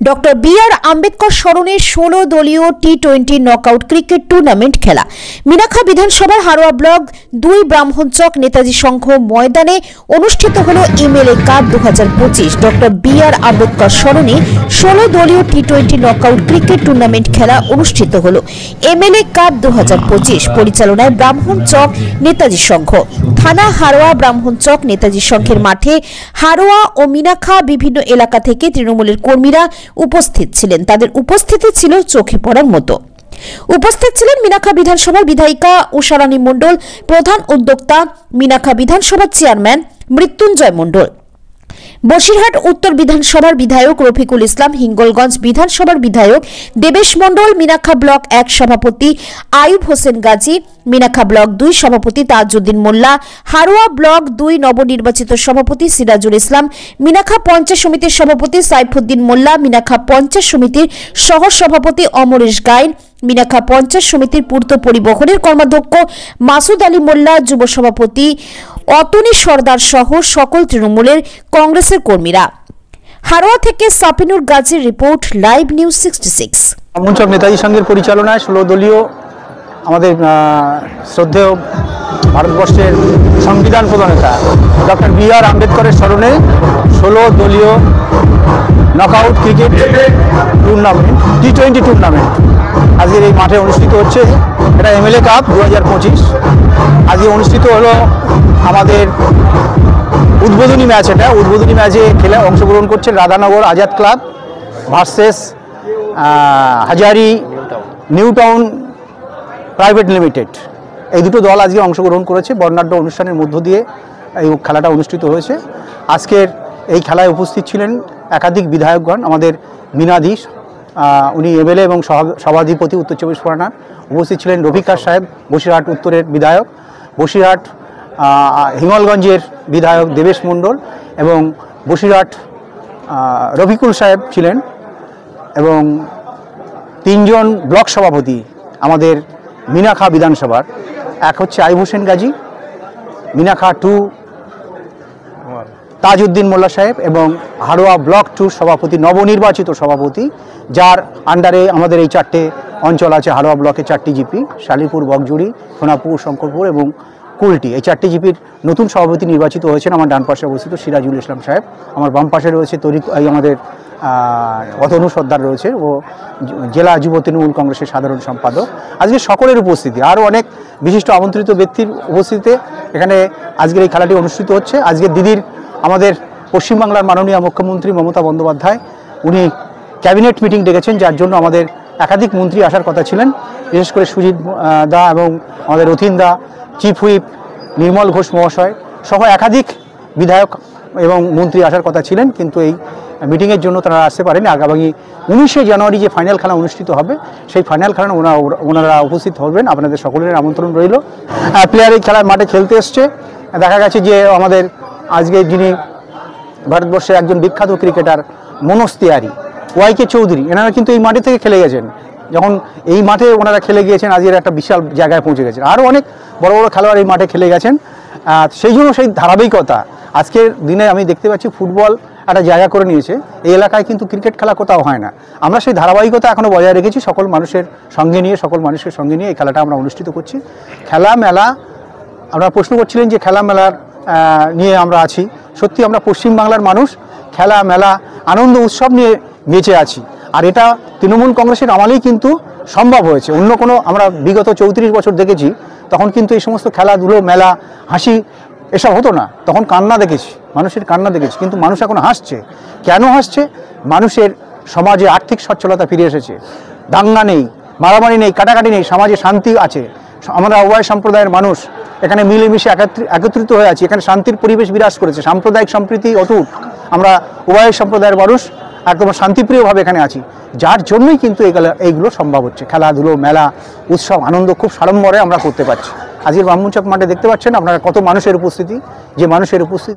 Doctor B আর আম্বেদকর স্মরণে 16 দলীয় T20 knockout cricket tournament খেলা মিনাখা বিধানসভার হারোয়া ব্লক 2 ব্রাহ্মণচক নেতাজি সংঘ ময়দানে অনুষ্ঠিত হল এমএলএ কাপ 2025। ডক্টর বি আর আম্বেদকর স্মরণে 16 দলীয় টি20 নকআউট ক্রিকেট টুর্নামেন্ট খেলা অনুষ্ঠিত হল এমএলএ কাপ 2025 পরিচালনায় ব্রাহ্মণচক নেতাজি সংঘ থানা হারোয়া ব্রাহ্মণচক নেতাজি সংঘের মাঠে হারোয়া ও মিনাখা বিভিন্ন এলাকা থেকে তৃণমূলের কর্মীরা উপস্থিত ছিলেন। তাদের উপস্থিতি ছিল চোখে পড়ার মতো। উপস্থিত ছিলেন মিনাখা বিধানসভার বিধায়িকা উষারানী মণ্ডল, প্রধান উদ্যোক্তা মিনাখা বিধানসভার চেয়ারম্যান মৃত্যুঞ্জয় মণ্ডল, বসিরহাট উত্তর বিধানসভার বিধায়ক রফিকুল ইসলাম, হিঙ্গলগঞ্জ বিধানসভার বিধায়ক দেবেশ মণ্ডল, মিনাখা ব্লক 1 সভাপতি আয়ুব হোসেন গাজী, মিনাখা ব্লক 2 সভাপতি তাজউদ্দিন মোল্লা, হারোয়া ব্লক 2 নবনির্বাচিত সভাপতি সিরাজুল ইসলাম, মিনাখা পঞ্চায়েত সমিতির সভাপতি সাইফুদ্দিন মোল্লা, মিনাখা পঞ্চায়েত সমিতির সহ সভাপতি অমরেশ গাইন, মিনাখা পঞ্চায়েত সমিতির পূর্ত পরিবহনের কর্মাধ্যক্ষ মাসুদ আলী মোল্লা, যুব সভাপতি অতনী সর্দার সহ সকল তৃণমূলের কংগ্রেসের কর্মীরা। হারোয়া থেকে সাপিনুর গাজীর রিপোর্ট, লাইভ নিউজ 66। ব্রাহ্মণচক নেতাজি সংঘের পরিচালনায় 16 দলীয় আমাদের শ্রদ্ধেয় ভারতবর্ষের সংবিধান প্রণেতা ডক্টর বি আর আম্বেদকরের স্মরণে 16 দলীয় knockout cricket tournament T20 tournament আজকের এই মাঠে অনুষ্ঠিত হচ্ছে। এটা এমএলএ কাপ 2025 আজকে অনুষ্ঠিত হলো। আমাদের উদ্বোধনী ম্যাচ, এটা উদ্বোধনী ম্যাচে খেলে অংশগ্রহণ করছে রাধানগর আজাদ ক্লাব ভার্সেস হাজারি নিউ টাউন প্রাইভেট লিমিটেড। এই দুটো দল আজকে অংশগ্রহণ করেছে। বর্ণাঢ্য অনুষ্ঠানের মধ্য দিয়ে এই খেলাটা অনুষ্ঠিত হয়েছে। আজকের এই খেলায় উপস্থিত ছিলেন একাধিক বিধায়কগণ। আমাদের মীনাধীশ, উনি এমএলএ এবং সভাধিপতি উত্তর 24 পরগনার। উপস্থিত ছিলেন রফিকার সাহেব, বসিরহাট উত্তরের বিধায়ক, বসিরহাট হিঙ্গলগঞ্জের বিধায়ক দেবেশ মণ্ডল এবং বসিরহাট রফিকুল সাহেব ছিলেন, এবং 3 জন ব্লক সভাপতি আমাদের মিনাখা বিধানসভার। এক হচ্ছে আয়ুব হোসেন গাজী, মিনাখা 2 তাজউদ্দিন মোল্লা সাহেব, এবং হারোয়া ব্লক 2 সভাপতি নবনির্বাচিত সভাপতি, যার আন্ডারে আমাদের এই 4টে অঞ্চল আছে। হারোয়া ব্লকে 4টি জিপি, শালিপুর, বকজুড়ি, সোনাপুর, শঙ্করপুর এবং কুলটি। এই 4টি জিপির নতুন সভাপতি নির্বাচিত হয়েছেন আমার ডান পাশে অবস্থিত সিরাজুল ইসলাম সাহেব। আমার বাম পাশে রয়েছে আমাদের অতনু সর্দার রয়েছে, ও জেলা যুব তৃণমূল কংগ্রেসের সাধারণ সম্পাদক। আজকে সকলের উপস্থিতি, আরও অনেক বিশিষ্ট আমন্ত্রিত ব্যক্তির উপস্থিতিতে এখানে আজকের এই খেলাটি অনুষ্ঠিত হচ্ছে। আজকের দিদির আমাদের পশ্চিমবাংলার মাননীয় মুখ্যমন্ত্রী মমতা বন্দ্যোপাধ্যায় উনি ক্যাবিনেট মিটিং ডেকেছেন, যার জন্য আমাদের একাধিক মন্ত্রী আসার কথা ছিলেন, বিশেষ করে সুজিত দা এবং আমাদের রথিন দা, চিফ হুইপ নির্মল ঘোষ মহাশয় সহ একাধিক বিধায়ক এবং মন্ত্রী আসার কথা ছিলেন, কিন্তু এই মিটিংয়ের জন্য তারা আসতে পারেনি। আগামী 19শে জানুয়ারি যে ফাইনাল খেলা অনুষ্ঠিত হবে, সেই ফাইনাল খেলা ওনারা উপস্থিত হবেন। আপনাদের সকলের আমন্ত্রণ রইল। প্লেয়ার এই খেলার মাঠে খেলতে এসছে। দেখা গেছে যে আমাদের আজকে যিনি ভারতবর্ষের একজন বিখ্যাত ক্রিকেটার মনোজ তিওয়ারি, ওয়াইকে চৌধুরী, এনারা কিন্তু এই মাঠে থেকে খেলে গেছেন। যখন এই মাঠে ওনারা খেলে গিয়েছেন, আজকের একটা বিশাল জায়গায় পৌঁছে গেছেন। আরও অনেক বড় বড় খেলোয়াড় এই মাঠে খেলে গেছেন। সেই জন্য সেই ধারাবাহিকতা আজকের দিনে আমি দেখতে পাচ্ছি ফুটবল একটা জায়গা করে নিয়েছে। এই এলাকায় কিন্তু ক্রিকেট খেলা কোথাও হয় না। আমরা সেই ধারাবাহিকতা এখনও বজায় রেখেছি। সকল মানুষের সঙ্গে নিয়ে, সকল মানুষের সঙ্গে নিয়ে এই খেলাটা আমরা অনুষ্ঠিত করছি। খেলা মেলা, আপনারা প্রশ্ন করছিলেন যে খেলা মেলার নিয়ে আমরা আছি। সত্যি আমরা পশ্চিমবাংলার মানুষ খেলা মেলা আনন্দ উৎসব নিয়ে বেঁচে আছি। আর এটা তৃণমূল কংগ্রেসের আমলেই কিন্তু সম্ভব হয়েছে। অন্য কোনো, আমরা বিগত 34 বছর দেখেছি, তখন কিন্তু এই সমস্ত খেলাধুলো, মেলা, হাসি এসব হতো না। তখন কান্না দেখেছি, মানুষের কান্না দেখেছি। কিন্তু মানুষ এখন হাসছে। কেন হাসছে? মানুষের সমাজে আর্থিক সচ্ছলতা ফিরে এসেছে, দাঙ্গা নেই, মারামারি নেই, কাটাকাটি নেই, সমাজে শান্তি আছে। আমরা উভয় সম্প্রদায়ের মানুষ এখানে মিলেমিশে একত্রিত হয়ে আছি। এখানে শান্তির পরিবেশ বিরাজ করেছে, সাম্প্রদায়িক সম্প্রীতি অটুট। আমরা উভয় সম্প্রদায়ের মানুষ একদম শান্তিপ্রিয়ভাবে এখানে আছি, যার জন্যই কিন্তু এইগুলো সম্ভব হচ্ছে। খেলাধুলো, মেলা, উৎসব, আনন্দ খুব সাড়ম্বরে আমরা করতে পারছি। আজকের ব্রাহ্মণচক মাঠে দেখতে পাচ্ছেন আপনারা কত মানুষের উপস্থিতি। যে মানুষের উপস্থিতি